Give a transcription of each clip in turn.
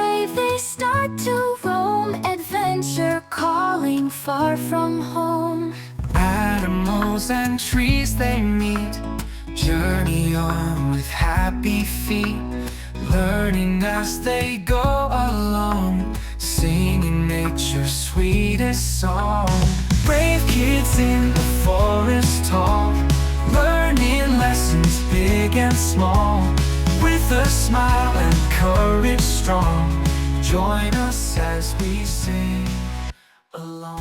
brave, they start to roam. Adventure calling far from home. Animals and trees they meet, journey on with happy feet, learning as they go along, singing nature's sweetest song. Brave kids in the forest tall, learning lessons big and small, with a smile and courage strong. Join us as we sing along.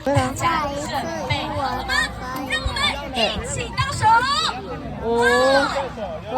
大家准备好了吗？让我们一起倒数，5、4、